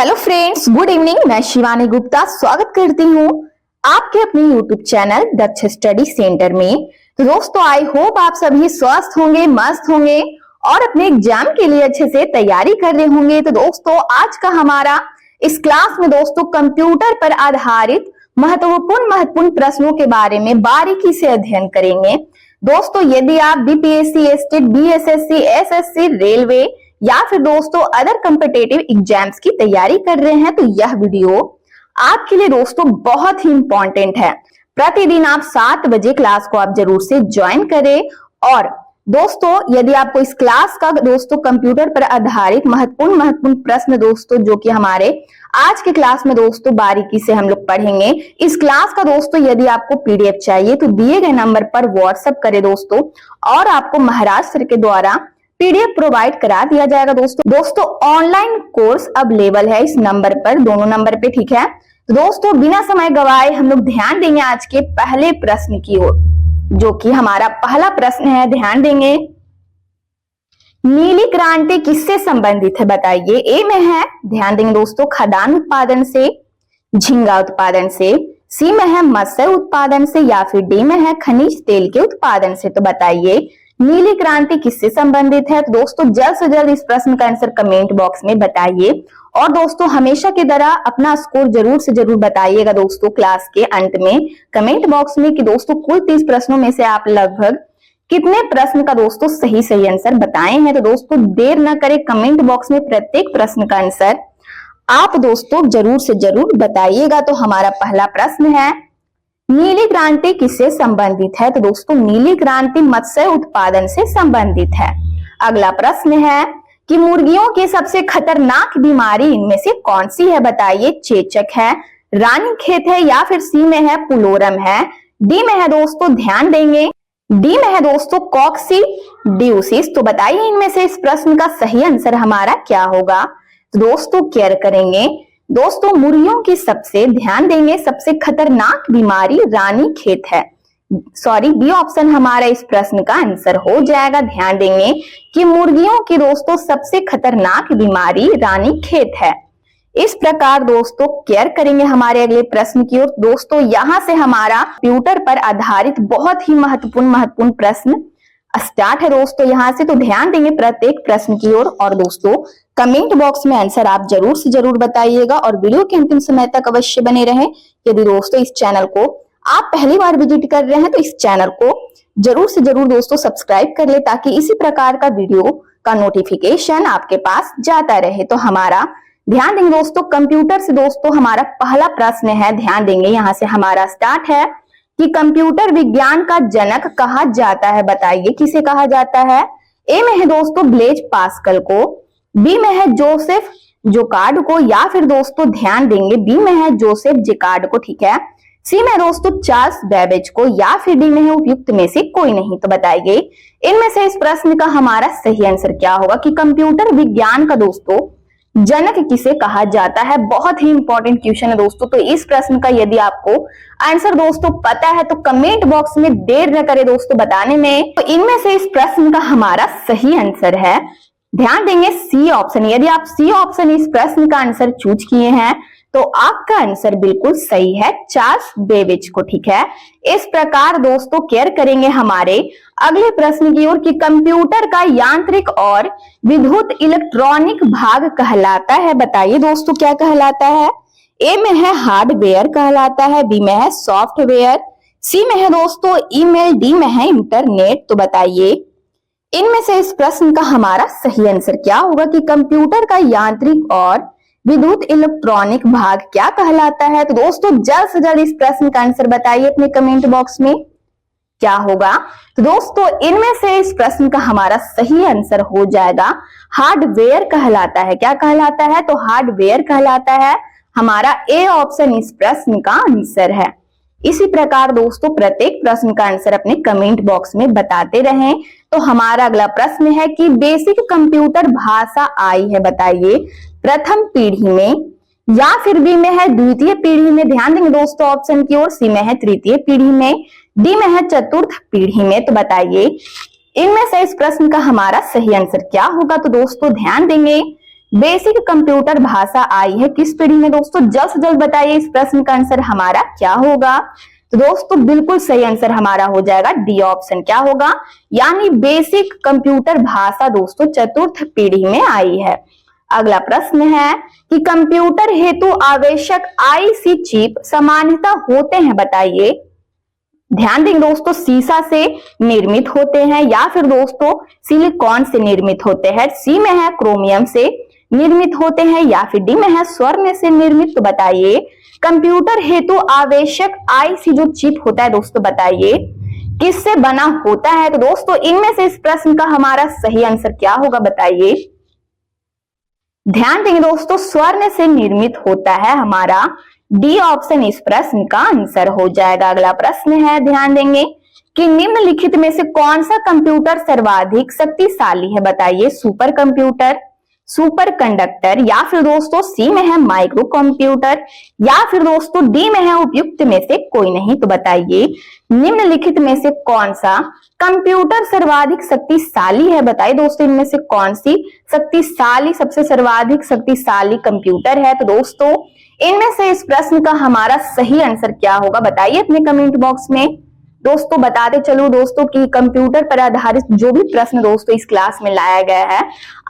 Hello friends, good evening. मैं शिवानी गुप्ता स्वागत करती हूँ आपके अपने यूट्यूब चैनल दक्ष स्टडी सेंटर में। तो दोस्तों, आई होप आप सभी स्वस्थ होंगे, मस्त होंगे और अपने एग्जाम के लिए अच्छे से तैयारी कर रहे होंगे। तो दोस्तों, आज का हमारा इस क्लास में दोस्तों कंप्यूटर पर आधारित महत्वपूर्ण प्रश्नों के बारे में बारीकी से अध्ययन करेंगे। दोस्तों, यदि आप BPSC, STET, BSSC, SSC, railway या फिर दोस्तों अदर कॉम्पिटिटिव एग्जाम्स की तैयारी कर रहे हैं तो यह वीडियो आपके लिए दोस्तों बहुत ही इंपॉर्टेंट है। प्रतिदिन आप 7 बजे क्लास को आप जरूर से ज्वाइन करें। और दोस्तों, यदि आपको इस क्लास का दोस्तों कंप्यूटर पर आधारित महत्वपूर्ण प्रश्न दोस्तों जो कि हमारे आज के क्लास में दोस्तों बारीकी से हम लोग पढ़ेंगे, इस क्लास का दोस्तों यदि आपको पीडीएफ चाहिए तो दिए गए नंबर पर व्हाट्सएप करें दोस्तों, और आपको महाराज सर के द्वारा पीडीएफ प्रोवाइड करा दिया जाएगा। दोस्तों ऑनलाइन कोर्स अवेलेबल है इस नंबर पर, दोनों नंबर पे, ठीक है। तो दोस्तों बिना समय गवाए हम लोग ध्यान देंगे आज के पहले प्रश्न की ओर, जो कि हमारा पहला प्रश्न है। ध्यान देंगे, नीली क्रांति किससे संबंधित है बताइए। ए में है, ध्यान देंगे दोस्तों, खदान उत्पादन से, झींगा उत्पादन से, सी में है मत्स्य उत्पादन से, या फिर डी में है खनिज तेल के उत्पादन से। तो बताइए नीली क्रांति किससे संबंधित है। तो दोस्तों जल्द से जल्द इस प्रश्न का आंसर कमेंट बॉक्स में बताइए। और दोस्तों हमेशा की तरह अपना स्कोर जरूर से जरूर बताइएगा दोस्तों क्लास के अंत में कमेंट बॉक्स में कि दोस्तों कुल 30 प्रश्नों में से आप लगभग कितने प्रश्न का दोस्तों सही आंसर बताए हैं। तो दोस्तों देर न करें, कमेंट बॉक्स में प्रत्येक प्रश्न का आंसर आप दोस्तों जरूर से जरूर बताइएगा। तो हमारा पहला प्रश्न है, नीली क्रांति किससे संबंधित है। तो दोस्तों नीली क्रांति मत्स्य उत्पादन से संबंधित है। अगला प्रश्न है कि मुर्गियों की सबसे खतरनाक बीमारी इनमें से कौन सी है बताइए। चेचक है, रानीखेत है, या फिर सी में है पुलोरम है, डी में है दोस्तों, ध्यान देंगे, डी में है दोस्तों कॉक्सीडियोसिस। तो बताइए इनमें से इस प्रश्न का सही आंसर हमारा क्या होगा। तो दोस्तों केयर करेंगे, दोस्तों मुर्गियों की सबसे, ध्यान देंगे, सबसे खतरनाक बीमारी रानीखेत है। सॉरी, बी ऑप्शन हमारा इस प्रश्न का आंसर हो जाएगा। ध्यान देंगे कि मुर्गियों की दोस्तों सबसे खतरनाक बीमारी रानीखेत है। इस प्रकार दोस्तों केयर करेंगे हमारे अगले प्रश्न की ओर। दोस्तों यहां से हमारा कंप्यूटर पर आधारित बहुत ही महत्वपूर्ण प्रश्न स्टार्ट है दोस्तों यहां से। तो ध्यान देंगे प्रत्येक प्रश्न की ओर, और दोस्तों कमेंट बॉक्स में आंसर आप जरूर से जरूर बताइएगा और वीडियो के अंतिम समय तक अवश्य बने रहें। यदि दोस्तों इस चैनल को आप पहली बार विजिट कर रहे हैं तो इस चैनल को जरूर से जरूर दोस्तों सब्सक्राइब कर ले, ताकि इसी प्रकार का वीडियो का नोटिफिकेशन आपके पास जाता रहे। तो हमारा ध्यान देंगे दोस्तों कंप्यूटर से दोस्तों हमारा पहला प्रश्न है। ध्यान देंगे, यहाँ से हमारा स्टार्ट है कि कंप्यूटर विज्ञान का जनक कहा जाता है बताइए किसे कहा जाता है। ए में है दोस्तों ब्लेज पास्कल को, बी में है जोसेफ जोकार्ड को, या फिर दोस्तों ध्यान देंगे बी में है जोसेफ जेकार्ड को, ठीक है, सी में दोस्तों चार्ल्स बेबेज को, या फिर डी में है उपयुक्त में से कोई नहीं। तो बताइए इनमें से इस प्रश्न का हमारा सही आंसर क्या होगा कि कंप्यूटर विज्ञान का दोस्तों जनक किसे कहा जाता है। बहुत ही इंपॉर्टेंट क्वेश्चन है दोस्तों। तो इस प्रश्न का यदि आपको आंसर दोस्तों पता है तो कमेंट बॉक्स में देर न करें दोस्तों बताने में। तो इनमें से इस प्रश्न का हमारा सही आंसर है, ध्यान देंगे, सी ऑप्शन। यदि आप सी ऑप्शन इस प्रश्न का आंसर चूज किए हैं तो आपका आंसर बिल्कुल सही है, चार्ल्स बेबेज को, ठीक है। इस प्रकार दोस्तों केयर करेंगे हमारे अगले प्रश्न की ओर कि कंप्यूटर का यांत्रिक और विद्युत इलेक्ट्रॉनिक भाग कहलाता है बताइए दोस्तों क्या कहलाता है। ए में है हार्डवेयर कहलाता है, बी में है सॉफ्टवेयर, सी में है दोस्तों ईमेल, डी में है इंटरनेट। तो बताइए इनमें से इस प्रश्न का हमारा सही आंसर क्या होगा कि कंप्यूटर का यांत्रिक और विद्युत इलेक्ट्रॉनिक भाग क्या कहलाता है। तो दोस्तों जल्द से जल्द इस प्रश्न का आंसर बताइए अपने कमेंट बॉक्स में क्या होगा। तो दोस्तों इनमें से इस प्रश्न का हमारा सही आंसर हो जाएगा हार्डवेयर कहलाता है। क्या कहलाता है, तो हार्डवेयर कहलाता है। हमारा ए ऑप्शन इस प्रश्न का आंसर है। इसी प्रकार दोस्तों प्रत्येक प्रश्न का आंसर अपने कमेंट बॉक्स में बताते रहें। तो हमारा अगला प्रश्न है कि बेसिक कंप्यूटर भाषा आई है बताइए प्रथम पीढ़ी में, या फिर बी में है द्वितीय पीढ़ी में, ध्यान देंगे दोस्तों ऑप्शन की ओर, सी में है तृतीय पीढ़ी में, डी में है चतुर्थ पीढ़ी में। तो बताइए इनमें से इस प्रश्न का हमारा सही आंसर क्या होगा। तो दोस्तों ध्यान देंगे बेसिक कंप्यूटर भाषा आई है किस पीढ़ी में दोस्तों? जल्द से जल्द बताइए, इस प्रश्न का आंसर हमारा क्या होगा? तो दोस्तों बिल्कुल सही आंसर हमारा हो जाएगा डी ऑप्शन। क्या होगा? यानी बेसिक कंप्यूटर भाषा दोस्तों चतुर्थ पीढ़ी में आई है। अगला प्रश्न है कि कंप्यूटर हेतु आवश्यक आईसी चिप सामान्यतः होते हैं, बताइए। ध्यान देंगे दोस्तों, शीशा से निर्मित होते हैं या फिर दोस्तों सिलिकॉन से निर्मित होते हैं, सी में है क्रोमियम से निर्मित होते हैं या फिर डी में है स्वर्ण से निर्मित। तो बताइए कंप्यूटर हेतु आवश्यक आईसी जो चिप होता है दोस्तों, बताइए किससे बना होता है? तो दोस्तों इनमें से इस प्रश्न का हमारा सही आंसर क्या होगा, बताइए। ध्यान देंगे दोस्तों, स्वर्ण से निर्मित होता है, हमारा डी ऑप्शन इस प्रश्न का आंसर हो जाएगा। अगला प्रश्न है, ध्यान देंगे कि निम्नलिखित में से कौन सा कंप्यूटर सर्वाधिक शक्तिशाली है, बताइए। सुपर कंप्यूटर, सुपर कंडक्टर या फिर दोस्तों सी में है माइक्रो कंप्यूटर या फिर दोस्तों डी में है उपयुक्त में से कोई नहीं। तो बताइए निम्नलिखित में से कौन सा कंप्यूटर सर्वाधिक शक्तिशाली है, बताइए दोस्तों इनमें से कौन सी शक्तिशाली सबसे सर्वाधिक शक्तिशाली कंप्यूटर है? तो दोस्तों इनमें से इस प्रश्न का हमारा सही आंसर क्या होगा, बताइए अपने कमेंट बॉक्स में। दोस्तों बताते चलो दोस्तों कि कंप्यूटर पर आधारित जो भी प्रश्न दोस्तों इस क्लास में लाया गया है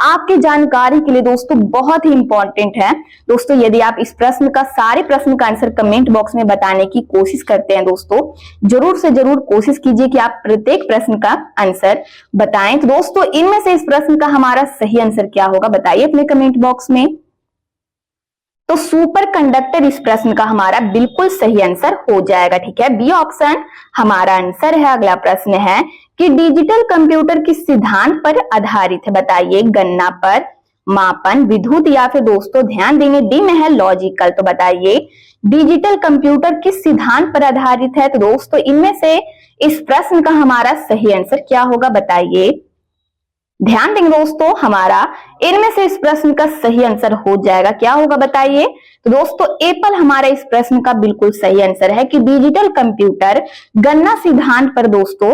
आपकी जानकारी के लिए दोस्तों बहुत ही इंपॉर्टेंट है। दोस्तों यदि आप इस प्रश्न का सारे प्रश्न का आंसर कमेंट बॉक्स में बताने की कोशिश करते हैं दोस्तों, जरूर से जरूर कोशिश कीजिए कि आप प्रत्येक प्रश्न का आंसर बताएं। तो दोस्तों इनमें से इस प्रश्न का हमारा सही आंसर क्या होगा, बताइए अपने कमेंट बॉक्स में। तो सुपर कंडक्टर इस प्रश्न का हमारा बिल्कुल सही आंसर हो जाएगा, ठीक है, बी ऑप्शन हमारा आंसर है। अगला प्रश्न है कि डिजिटल कंप्यूटर किस सिद्धांत पर आधारित है, बताइए। गणना पर, मापन, विद्युत या फिर दोस्तों ध्यान देंगे डी में है लॉजिकल। तो बताइए डिजिटल कंप्यूटर किस सिद्धांत पर आधारित है? तो दोस्तों इनमें से इस प्रश्न का हमारा सही आंसर क्या होगा, बताइए। ध्यान देंगे दोस्तों, हमारा इनमें से इस प्रश्न का सही आंसर हो जाएगा, क्या होगा बताइए। तो दोस्तों एप्पल हमारा इस प्रश्न का बिल्कुल सही आंसर है कि डिजिटल कंप्यूटर गणना सिद्धांत पर दोस्तों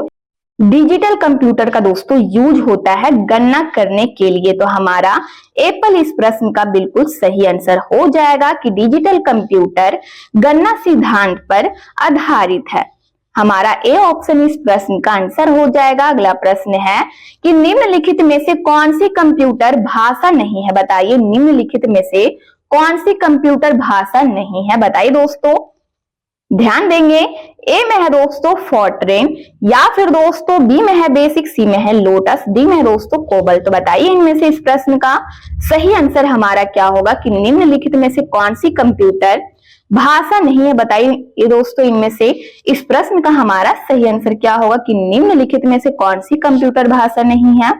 डिजिटल कंप्यूटर का दोस्तों यूज होता है गणना करने के लिए। तो हमारा एप्पल इस प्रश्न का बिल्कुल सही आंसर हो जाएगा कि डिजिटल कंप्यूटर गणना सिद्धांत पर आधारित है। हमारा ए ऑप्शन इस प्रश्न का आंसर हो जाएगा। अगला प्रश्न है कि निम्नलिखित में से कौन सी कंप्यूटर भाषा नहीं है, बताइए। निम्नलिखित में से कौन सी कंप्यूटर भाषा नहीं है, बताइए दोस्तों। ध्यान देंगे ए में है दोस्तों फोर्ट्रेन या फिर दोस्तों बी में है बेसिक, सी में है लोटस, डी में है दोस्तों कोबल। तो बताइए इनमें से इस प्रश्न का सही आंसर हमारा क्या होगा कि निम्नलिखित में से कौन सी कंप्यूटर भाषा नहीं है, बताइए ये दोस्तों इनमें से इस प्रश्न का हमारा सही आंसर क्या होगा कि निम्नलिखित में से कौन सी कंप्यूटर भाषा नहीं है।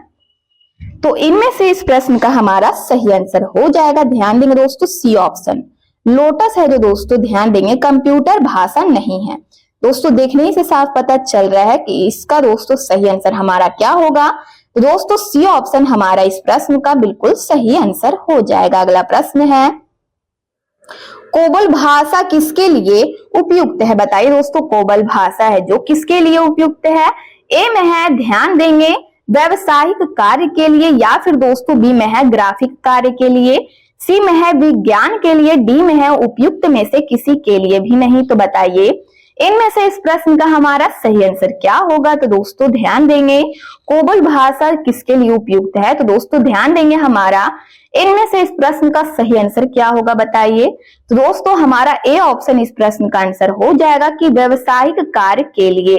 तो इनमें से इस प्रश्न का हमारा सही आंसर हो जाएगा, ध्यान देंगे दोस्तों सी ऑप्शन लोटस है जो दोस्तों ध्यान देंगे कंप्यूटर भाषा नहीं है। दोस्तों देखने ही से साफ पता चल रहा है कि इसका दोस्तों सही आंसर हमारा क्या होगा। तो दोस्तों सी ऑप्शन हमारा इस प्रश्न का बिल्कुल सही आंसर हो जाएगा। अगला प्रश्न है कोबल भाषा किसके लिए उपयुक्त है, बताइए दोस्तों। कोबल भाषा है जो किसके लिए उपयुक्त है? ए में है ध्यान देंगे व्यवसायिक कार्य के लिए या फिर दोस्तों बी में है ग्राफिक कार्य के लिए, सी में है विज्ञान के लिए, डी में है उपयुक्त में से किसी के लिए भी नहीं। तो बताइए इनमें से इस प्रश्न का हमारा सही आंसर क्या होगा। तो दोस्तों ध्यान देंगे कोबल भाषा किसके लिए उपयुक्त है। तो दोस्तों ध्यान देंगे हमारा इनमें से इस प्रश्न का सही आंसर क्या होगा, बताइए। तो दोस्तों हमारा ए ऑप्शन इस प्रश्न का आंसर हो जाएगा कि व्यवसायिक कार्य के लिए।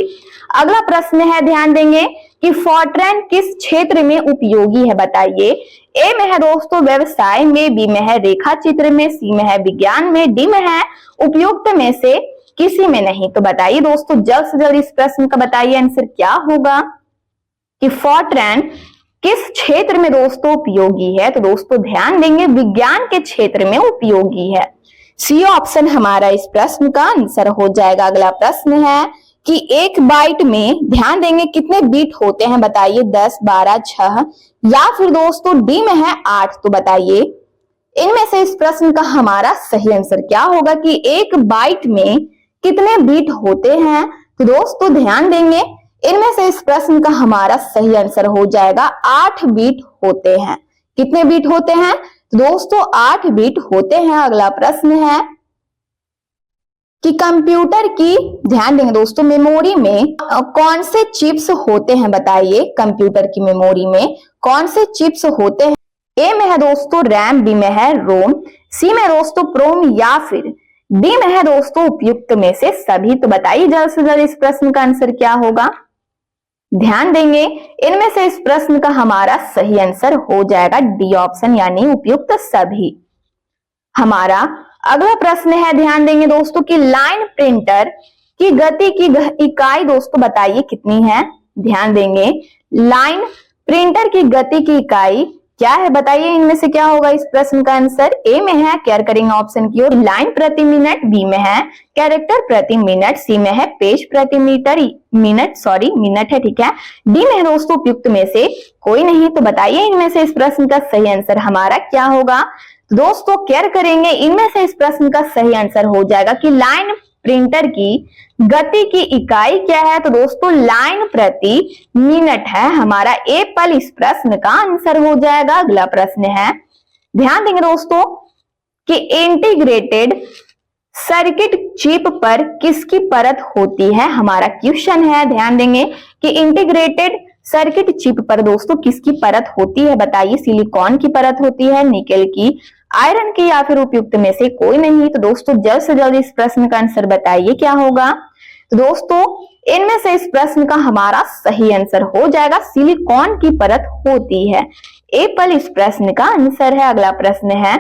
अगला प्रश्न है ध्यान देंगे कि फोर्ट्रेन किस क्षेत्र में उपयोगी है, बताइए। ए में है दोस्तों व्यवसाय में, बी में है रेखा चित्र में, सी में है विज्ञान में, डी में है उपयुक्त में से किसी में नहीं। तो बताइए दोस्तों जल्द से जल्द इस प्रश्न का बताइए आंसर क्या होगा कि फोर्ट्रेन किस क्षेत्र में दोस्तों उपयोगी है। तो दोस्तों ध्यान देंगे विज्ञान के क्षेत्र में उपयोगी है। सी ऑप्शन हमारा इस प्रश्न का आंसर हो जाएगा। अगला प्रश्न है कि एक बाइट में ध्यान देंगे कितने बीट होते हैं, बताइए। 10, 12, 6 या फिर दोस्तों डी में है 8। तो बताइए इनमें से इस प्रश्न का हमारा सही आंसर क्या होगा कि एक बाइट में कितने बीट होते हैं। तो दोस्तों ध्यान देंगे इनमें से इस प्रश्न का हमारा सही आंसर हो जाएगा 8 बीट होते हैं। कितने बीट होते हैं? तो दोस्तों 8 बिट होते हैं। अगला प्रश्न है कि कंप्यूटर की, ध्यान देंगे दोस्तों, मेमोरी में कौन से चिप्स होते हैं, बताइए कंप्यूटर की मेमोरी में कौन से चिप्स होते हैं। ए में है दोस्तों रैम, बी में है रोम, सी में दोस्तों प्रोम या फिर डी में है दोस्तों उपयुक्त में से सभी। तो बताइए जल्द से जल्द इस प्रश्न का आंसर क्या होगा। ध्यान देंगे, इनमें से इस प्रश्न का हमारा सही आंसर हो जाएगा डी ऑप्शन, यानी उपयुक्त सभी। हमारा अगला प्रश्न है, ध्यान देंगे दोस्तों, कि लाइन प्रिंटर की गति की इकाई दोस्तों बताइए कितनी है। ध्यान देंगे, लाइन प्रिंटर की गति की इकाई क्या है, बताइए इनमें से क्या होगा इस प्रश्न का आंसर। ए में है, केयर करेंगे ऑप्शन की ओर, लाइन प्रति मिनट, बी में है कैरेक्टर प्रति मिनट, सी में है पेज प्रति मिनट है, ठीक है, डी में है दोस्तों उपयुक्त में से कोई नहीं। तो बताइए इनमें से इस प्रश्न का सही आंसर हमारा क्या होगा। तो दोस्तों केयर करेंगे, इनमें से इस प्रश्न का सही आंसर हो जाएगा कि लाइन प्रिंटर की गति की इकाई क्या है। तो दोस्तों लाइन प्रति मिनट है हमारा ए पल इस प्रश्न का आंसर हो जाएगा। अगला प्रश्न है, ध्यान देंगे दोस्तों कि इंटीग्रेटेड सर्किट चिप पर किसकी परत होती है, हमारा क्वेश्चन है। ध्यान देंगे कि इंटीग्रेटेड सर्किट चिप पर दोस्तों किसकी परत होती है, बताइए सिलिकॉन की परत होती है, निकेल की, आयरन की या फिर उपयुक्त में से कोई नहीं। तो दोस्तों जल्द से जल्द इस प्रश्न का आंसर बताइए क्या होगा। तो दोस्तों इनमें से इस प्रश्न का हमारा सही आंसर हो जाएगा सिलिकॉन की परत होती है। ए पल इस प्रश्न का आंसर है। अगला प्रश्न है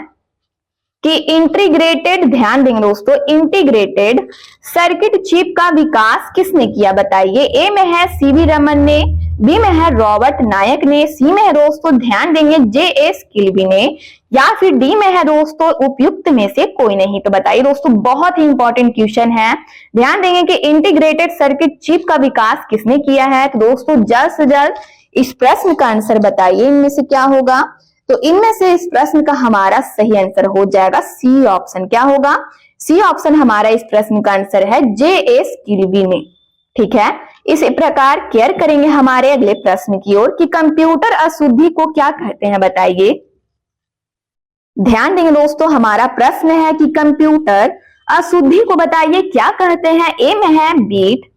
कि इंटीग्रेटेड, ध्यान देंगे दोस्तों, इंटीग्रेटेड सर्किट चिप का विकास किसने किया, बताइए। ए में है सीवी रमन ने, बी में है रॉबर्ट नायक ने, सी में है दोस्तों ध्यान देंगे जे.एस. किल्बी ने, या फिर डी में है दोस्तों उपयुक्त में से कोई नहीं। तो बताइए दोस्तों, बहुत ही इंपॉर्टेंट क्वेश्चन है। ध्यान देंगे कि इंटीग्रेटेड सर्किट चिप का विकास किसने किया है। तो दोस्तों जल्द से जल्द इस प्रश्न का आंसर बताइए इनमें से क्या होगा। तो इनमें से इस प्रश्न का हमारा सही आंसर हो जाएगा सी ऑप्शन। क्या होगा, सी ऑप्शन हमारा इस प्रश्न का आंसर है जे.एस. किल्बी ने, ठीक है। इसी प्रकार केयर करेंगे हमारे अगले प्रश्न की ओर कि कंप्यूटर अशुद्धि को क्या कहते हैं, बताइए। ध्यान देंगे दोस्तों, हमारा प्रश्न है कि कंप्यूटर अशुद्धि को बताइए क्या कहते हैं। ए में है बीट,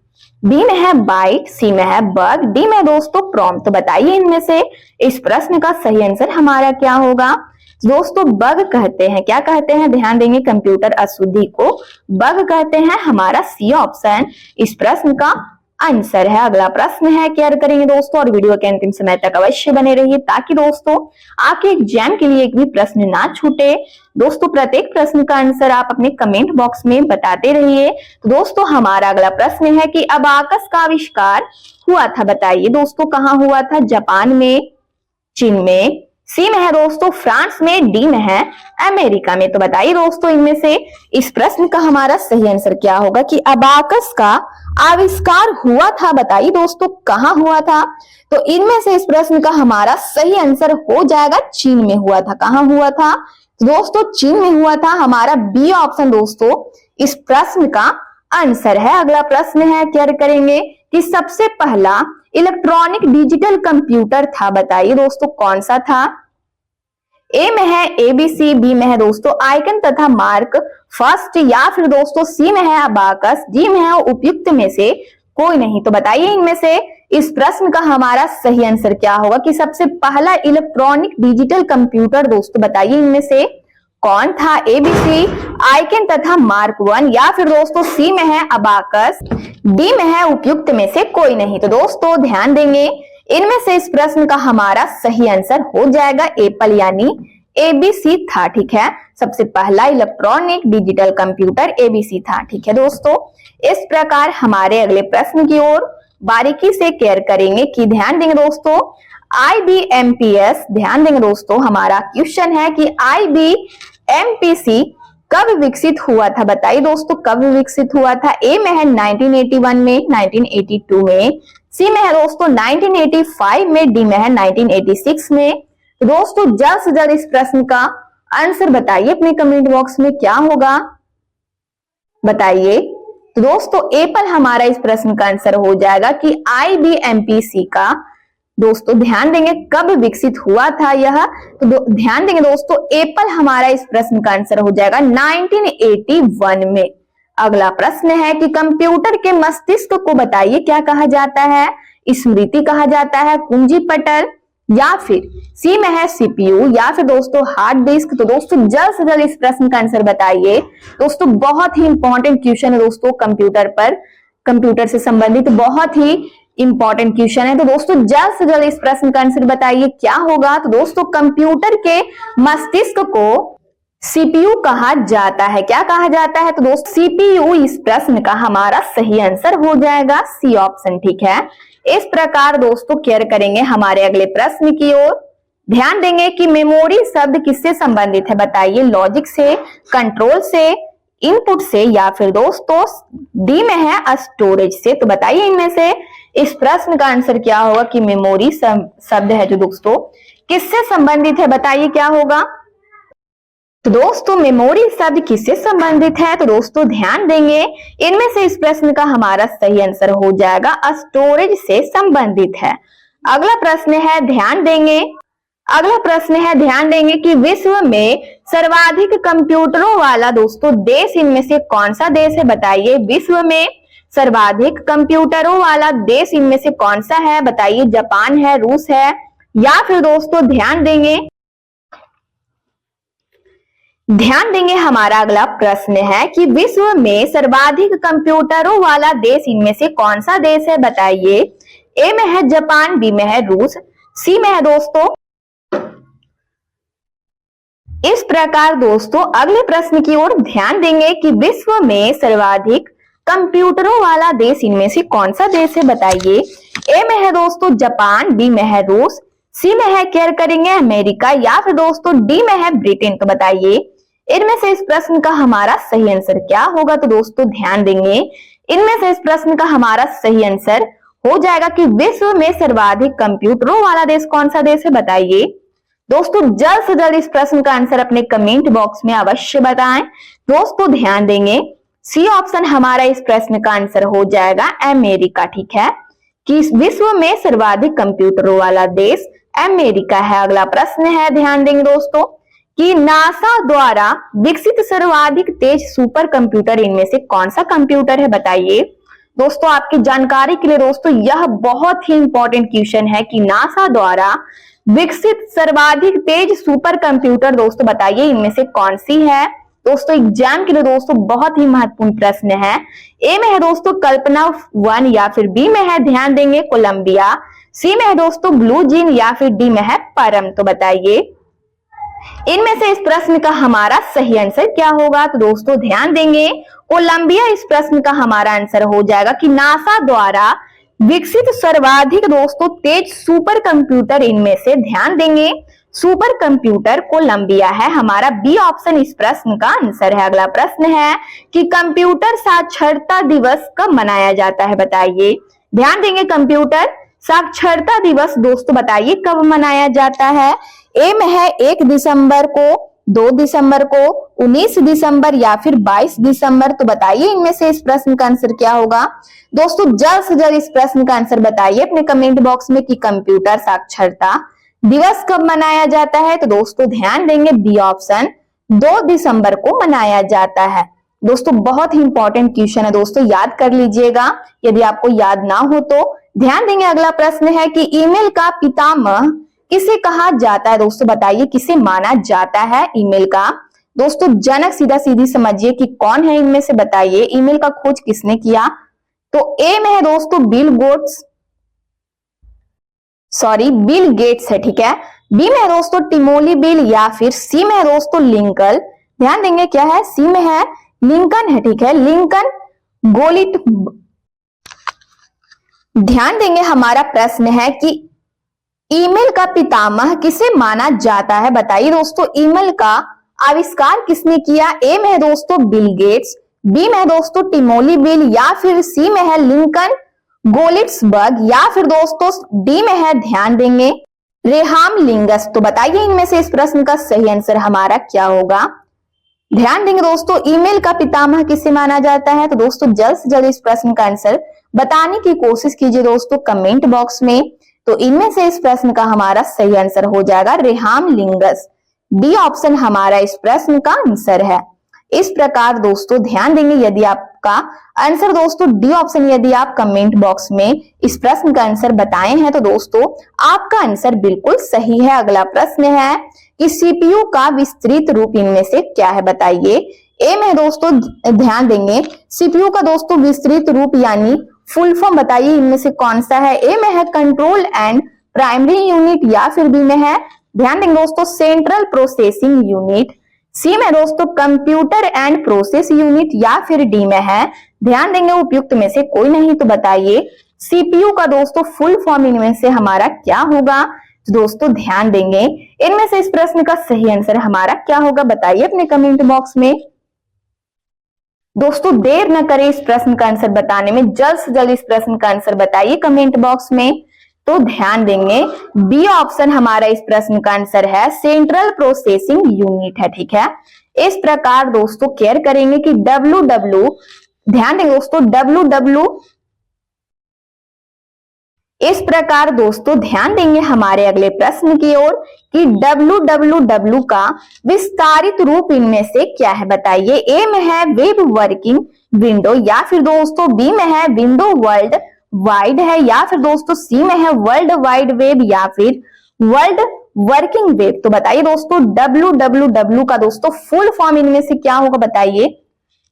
बी में है बाइट, सी में है बग, डी में दोस्तों प्रॉम्प्ट। तो बताइए इनमें से इस प्रश्न का सही आंसर हमारा क्या होगा। दोस्तों बग कहते हैं, क्या कहते हैं, ध्यान देंगे कंप्यूटर अशुद्धि को बग कहते हैं। हमारा सी ऑप्शन इस प्रश्न का आंसर है। अगला प्रश्न है, केयर करेंगे दोस्तों और वीडियो के अंतिम समय तक अवश्य बने रहिए ताकि दोस्तों आपके एग्जाम के लिए एक भी प्रश्न ना छूटे। दोस्तों प्रत्येक प्रश्न का आंसर आप अपने कमेंट बॉक्स में बताते रहिए। तो दोस्तों हमारा अगला प्रश्न है कि अबाकस का आविष्कार हुआ था, बताइए दोस्तों कहाँ हुआ था। जापान में, चीन में, सी में है दोस्तों फ्रांस में, डी में है अमेरिका में। तो बताइए दोस्तों इनमें से इस प्रश्न का हमारा सही आंसर क्या होगा कि अबाकस का आविष्कार हुआ था, बताइए दोस्तों कहाँ हुआ था। तो इनमें से इस प्रश्न का हमारा सही आंसर हो जाएगा चीन में हुआ था। कहाँ हुआ था, तो दोस्तों चीन में हुआ था। हमारा बी ऑप्शन दोस्तों इस प्रश्न का आंसर है। अगला प्रश्न है, केयर करेंगे कि सबसे पहला इलेक्ट्रॉनिक डिजिटल कंप्यूटर था, बताइए दोस्तों कौन सा था। ए में है एबीसी, बी में है दोस्तों आइकन तथा मार्क फर्स्ट, या फिर दोस्तों सी में है अबाकस, डी में है उपयुक्त में से कोई नहीं। तो बताइए इनमें से इस प्रश्न का हमारा सही आंसर क्या होगा कि सबसे पहला इलेक्ट्रॉनिक डिजिटल कंप्यूटर दोस्तों बताइए इनमें से कौन था। एबीसी आइकन तथा मार्क 1, या फिर दोस्तों सी में है अबाकस, डी में है उपयुक्त में से कोई नहीं। तो दोस्तों ध्यान देंगे इनमें से इस प्रश्न का हमारा सही आंसर हो जाएगा एप्पल, यानी एबीसी था, ठीक है। सबसे पहला इलेक्ट्रॉनिक डिजिटल कंप्यूटर एबीसी था, ठीक है दोस्तों। इस प्रकार हमारे अगले प्रश्न की ओर बारीकी से केयर करेंगे कि ध्यान देंगे दोस्तों IBMPS, ध्यान देंगे दोस्तों हमारा क्वेश्चन है कि IBMPC कब विकसित हुआ था, बताइए दोस्तों कब विकसित हुआ था। ए में है 1981 में, 1982 में, सी में है दोस्तों 1985 में, डी में है 1986 में। तो दोस्तों जल्द से जल्द इस प्रश्न का आंसर बताइए अपने कमेंट बॉक्स में क्या होगा, बताइए। तो दोस्तों एप्पल हमारा इस प्रश्न का आंसर हो जाएगा कि IBMPC का दोस्तों ध्यान देंगे कब विकसित हुआ था यह, तो ध्यान देंगे दोस्तों एप्पल हमारा इस प्रश्न का आंसर हो जाएगा 1981 में। अगला प्रश्न है कि कंप्यूटर के मस्तिष्क को बताइए क्या कहा जाता है, स्मृति कहा जाता है, कुंजी पटल, या फिर सी में है सीपीयू, या फिर दोस्तों हार्ड डिस्क। तो दोस्तों जल्द से जल्द इस प्रश्न का आंसर बताइए। दोस्तों बहुत ही इंपॉर्टेंट क्वेश्चन है दोस्तों, कंप्यूटर से संबंधित बहुत ही इंपॉर्टेंट क्वेश्चन है। तो दोस्तों जल्द से जल्द इस प्रश्न का आंसर बताइए क्या होगा। तो दोस्तों कंप्यूटर के मस्तिष्क को सीपीयू कहा जाता है। क्या कहा जाता है? तो दोस्तों सीपीयू इस प्रश्न का हमारा सही आंसर हो जाएगा सी ऑप्शन, ठीक है। इस प्रकार दोस्तों केयर करेंगे हमारे अगले प्रश्न की ओर। ध्यान देंगे कि मेमोरी शब्द किससे संबंधित है, बताइए। लॉजिक से, कंट्रोल से, इनपुट से, या फिर दोस्तों डी में है स्टोरेज से। तो बताइए इनमें से इस प्रश्न का आंसर क्या होगा कि मेमोरी शब्द है जो दोस्तों किससे संबंधित है, बताइए क्या होगा। तो दोस्तों मेमोरी शब्द किससे संबंधित है? तो दोस्तों ध्यान देंगे इनमें से इस प्रश्न का हमारा सही आंसर हो जाएगा स्टोरेज से संबंधित है। अगला प्रश्न है ध्यान देंगे कि विश्व में सर्वाधिक कंप्यूटरों वाला दोस्तों देश इनमें से कौन सा देश है, बताइए। विश्व में सर्वाधिक कंप्यूटरों वाला देश इनमें से कौन सा है, बताइए। जापान है, रूस है, या फिर दोस्तों ध्यान देंगे हमारा अगला प्रश्न है कि विश्व में सर्वाधिक कंप्यूटरों वाला देश इनमें से कौन सा देश है, बताइए। ए में है जापान, बी में है रूस, सी में है दोस्तों। इस प्रकार दोस्तों अगले प्रश्न की ओर ध्यान देंगे कि विश्व में सर्वाधिक कंप्यूटरों वाला देश इनमें से कौन सा देश है, बताइए। ए में है दोस्तों जापान, बी में है रूस, सी में है केयर करेंगे अमेरिका, या फिर दोस्तों डी में है ब्रिटेन। तो बताइए इनमें से इस प्रश्न का हमारा सही आंसर क्या होगा। तो दोस्तों ध्यान देंगे इनमें से इस प्रश्न का हमारा सही आंसर हो जाएगा कि विश्व में सर्वाधिक कंप्यूटरों वाला देश कौन सा देश है, बताइए। दोस्तों जल्द से जल्द इस प्रश्न का आंसर अपने कमेंट बॉक्स में अवश्य बताएं। दोस्तों ध्यान देंगे सी ऑप्शन हमारा इस प्रश्न का आंसर हो जाएगा अमेरिका, ठीक है, कि विश्व में सर्वाधिक कंप्यूटरों वाला देश अमेरिका है। अगला प्रश्न है ध्यान देंगे दोस्तों कि नासा द्वारा विकसित सर्वाधिक तेज सुपर कंप्यूटर इनमें से कौन सा कंप्यूटर है, बताइए। दोस्तों आपकी जानकारी के लिए दोस्तों यह बहुत ही इंपॉर्टेंट क्वेश्चन है कि नासा द्वारा विकसित सर्वाधिक तेज सुपर कंप्यूटर दोस्तों बताइए इनमें से कौन सी है। दोस्तों एग्जाम के लिए दोस्तों बहुत ही महत्वपूर्ण प्रश्न है। ए में है दोस्तों कल्पना 1, या फिर बी में है ध्यान देंगे कोलंबिया, सी में है दोस्तों ब्लू जीन, या फिर डी में है परम। तो बताइए इनमें से इस प्रश्न का हमारा सही आंसर क्या होगा। तो दोस्तों ध्यान देंगे कोलंबिया इस प्रश्न का हमारा आंसर हो जाएगा कि नासा द्वारा विकसित सर्वाधिक दोस्तों तेज सुपर कंप्यूटर इनमें से ध्यान देंगे सुपर कंप्यूटर कोलंबिया है। हमारा बी ऑप्शन इस प्रश्न का आंसर है। अगला प्रश्न है कि कंप्यूटर साक्षरता दिवस कब मनाया जाता है, बताइए। ध्यान देंगे कंप्यूटर साक्षरता दिवस दोस्तों बताइए कब मनाया जाता है। ए में है 1 दिसंबर को, 2 दिसंबर को, 19 दिसंबर, या फिर 22 दिसंबर। तो बताइए इनमें से इस प्रश्न का आंसर क्या होगा। दोस्तों जल्द से जल्द इस प्रश्न का आंसर बताइए अपने कमेंट बॉक्स में कि कंप्यूटर साक्षरता दिवस कब मनाया जाता है। तो दोस्तों ध्यान देंगे बी ऑप्शन 2 दिसंबर को मनाया जाता है। दोस्तों बहुत ही इंपॉर्टेंट क्वेश्चन है दोस्तों, याद कर लीजिएगा यदि आपको याद ना हो तो। ध्यान देंगे अगला प्रश्न है कि ईमेल का पितामह किसे कहा जाता है, दोस्तों बताइए किसे माना जाता है ईमेल का। दोस्तों जनक सीधा सीधी समझिए कि कौन है इनमें से, बताइए ईमेल का खोज किसने किया। तो ए में है दोस्तों बिल गेट्स है, ठीक है। बी में है दोस्तों टिमोली बिल, या फिर सी में है दोस्तों लिंकन। ध्यान देंगे क्या है, सी में है लिंकन है, ठीक है, लिंकन गोलिट। ध्यान देंगे हमारा प्रश्न है कि ईमेल का पितामह किसे माना जाता है, बताइए दोस्तों ईमेल का आविष्कार किसने किया। ए में है दोस्तों बिल गेट्स, बी में है दोस्तों टिमोली बिल, या फिर सी में है लिंकन गोलिट्सबर्ग, या फिर दोस्तों डी में है ध्यान देंगे रेहाम लिंगस। तो बताइए इनमें से इस प्रश्न का सही आंसर हमारा क्या होगा। ध्यान देंगे दोस्तों ईमेल का पितामह किसे माना जाता है। तो दोस्तों जल्द से जल्द इस प्रश्न का आंसर बताने की कोशिश कीजिए दोस्तों कमेंट बॉक्स में। तो इनमें से इस प्रश्न का हमारा सही आंसर हो जाएगा रेहामलिंगस। डी ऑप्शन हमारा इस प्रश्न का आंसर है। इस प्रकार दोस्तों ध्यान देंगे, यदि आपका आंसर दोस्तों डी ऑप्शन यदि आप कमेंट बॉक्स में इस प्रश्न का आंसर बताए हैं तो दोस्तों आपका आंसर बिल्कुल सही है। अगला प्रश्न है कि सीपीयू का विस्तृत रूप इनमें से क्या है बताइए। ए में दोस्तों ध्यान देंगे, सीपीयू का दोस्तों विस्तृत रूप यानी फुल फॉर्म बताइए इनमें से कौन सा है। ए में है कंट्रोल एंड प्राइमरी यूनिट या फिर बी में है ध्यान देंगे दोस्तों सेंट्रल प्रोसेसिंग यूनिट, सी में दोस्तों कंप्यूटर एंड प्रोसेस यूनिट या फिर डी में है ध्यान देंगे उपयुक्त में से कोई नहीं। तो बताइए सीपीयू का दोस्तों फुल फॉर्म इनमें से हमारा क्या होगा। तो दोस्तों ध्यान देंगे इनमें से इस प्रश्न का सही आंसर हमारा क्या होगा बताइए अपने कमेंट बॉक्स में। दोस्तों देर न करें इस प्रश्न का आंसर बताने में, जल्द से जल्द इस प्रश्न का आंसर बताइए कमेंट बॉक्स में। तो ध्यान देंगे बी ऑप्शन हमारा इस प्रश्न का आंसर है सेंट्रल प्रोसेसिंग यूनिट है, ठीक है। इस प्रकार दोस्तों केयर करेंगे कि डब्ल्यू ध्यान देंगे दोस्तों डब्ल्यू इस प्रकार दोस्तों ध्यान देंगे हमारे अगले प्रश्न की ओर कि डब्ल्यू का विस्तारित रूप इनमें से क्या है बताइए। ए में है वेब वर्किंग विंडो या फिर दोस्तों बी में है विंडो वर्ल्ड वाइड है या फिर दोस्तों सी में है वर्ल्ड वाइड वेब या फिर वर्ल्ड वर्किंग वेब। तो बताइए दोस्तों डब्ल्यू का दोस्तों फुल फॉर्म इनमें से क्या होगा बताइए।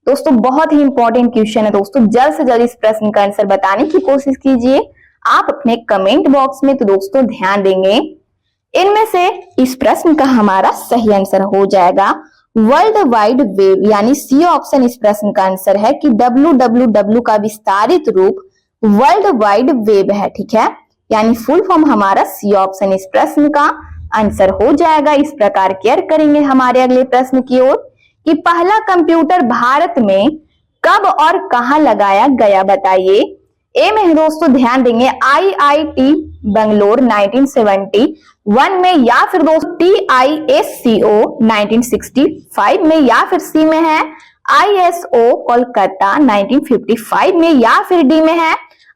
दोस्तों बहुत ही इंपॉर्टेंट क्वेश्चन है दोस्तों, जल्द से जल्द इस प्रश्न का आंसर बताने की कोशिश कीजिए आप अपने कमेंट बॉक्स में। तो दोस्तों ध्यान देंगे इनमें से इस प्रश्न का हमारा सही आंसर हो जाएगा वर्ल्ड वाइड वेब यानी सी ऑप्शन इस प्रश्न का आंसर है कि डब्ल्यू का विस्तारित रूप वर्ल्ड वाइड वेब है, ठीक है। यानी फुल फॉर्म हमारा सी ऑप्शन इस प्रश्न का आंसर हो जाएगा। इस प्रकार केयर करेंगे हमारे अगले प्रश्न की ओर कि पहला कंप्यूटर भारत में कब और कहां लगाया गया बताइए। ए में दोस्तों ध्यान देंगे IIT बंगलोर 1971 में या फिर दोस्तों TISCO 1965 में या फिर सी में है ISO कोलकाता 1955 में या फिर डी में है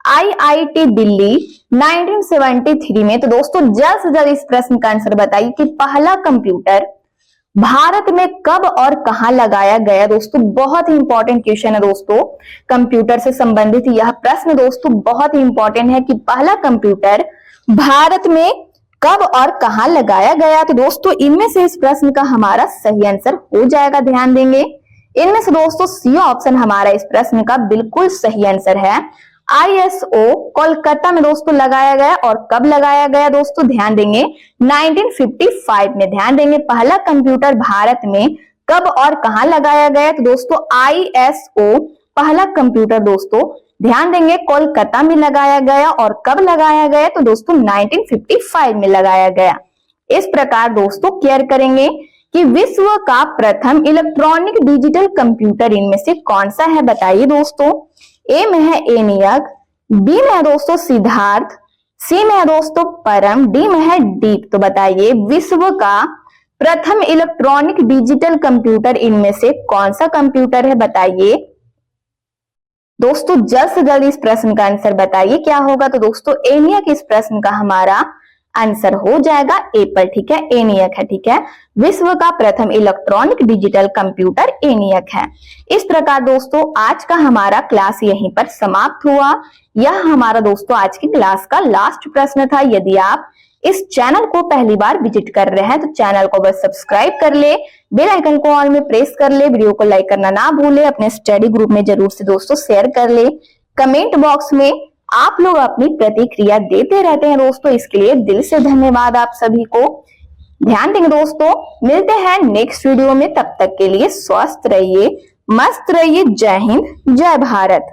IIT दिल्ली 1973 में। तो दोस्तों जल्द से जल्द इस प्रश्न का आंसर बताइए कि पहला कंप्यूटर भारत में कब और कहां लगाया गया। दोस्तों बहुत ही इंपॉर्टेंट क्वेश्चन है दोस्तों, कंप्यूटर से संबंधित यह प्रश्न दोस्तों बहुत ही इंपॉर्टेंट है कि पहला कंप्यूटर भारत में कब और कहां लगाया गया। तो दोस्तों इनमें से इस प्रश्न का हमारा सही आंसर हो जाएगा ध्यान देंगे इनमें से दोस्तों सी ऑप्शन हमारा इस प्रश्न का बिल्कुल सही आंसर है। ISO कोलकाता में दोस्तों लगाया गया और कब लगाया गया दोस्तों ध्यान देंगे 1955 में। ध्यान देंगे पहला कंप्यूटर भारत में कब और कहां लगाया गया। तो दोस्तों ISO पहला कंप्यूटर दोस्तों ध्यान देंगे कोलकाता में लगाया गया और कब लगाया गया तो दोस्तों 1955 में लगाया गया। इस प्रकार दोस्तों केयर करेंगे कि विश्व का प्रथम इलेक्ट्रॉनिक डिजिटल कंप्यूटर इनमें से कौन सा है बताइए दोस्तों। ए में है एनियक, बी में है दोस्तों सिद्धार्थ, सी में है दोस्तों परम, डी में है डीप। तो बताइए विश्व का प्रथम इलेक्ट्रॉनिक डिजिटल कंप्यूटर इनमें से कौन सा कंप्यूटर है बताइए। दोस्तों जल्द से जल्द इस प्रश्न का आंसर बताइए क्या होगा। तो दोस्तों एनियक इस प्रश्न का हमारा आंसर हो जाएगा एप्पल, ठीक है। एनियक है, ठीक है। विश्व का प्रथम इलेक्ट्रॉनिक डिजिटल कंप्यूटर एनियक है। इस प्रकार दोस्तों आज का हमारा क्लास यहीं पर समाप्त हुआ। यह हमारा दोस्तों आज की क्लास का लास्ट प्रश्न था। यदि आप इस चैनल को पहली बार विजिट कर रहे हैं तो चैनल को बस सब्सक्राइब कर ले, बेल आइकन को ऑल में प्रेस कर ले, वीडियो को लाइक करना ना भूले, अपने स्टडी ग्रुप में जरूर से दोस्तों शेयर कर ले। कमेंट बॉक्स में आप लोग अपनी प्रतिक्रिया देते रहते हैं दोस्तों, इसके लिए दिल से धन्यवाद आप सभी को। ध्यान देंगे दोस्तों, मिलते हैं नेक्स्ट वीडियो में, तब तक के लिए स्वस्थ रहिए, मस्त रहिए। जय हिंद, जय भारत।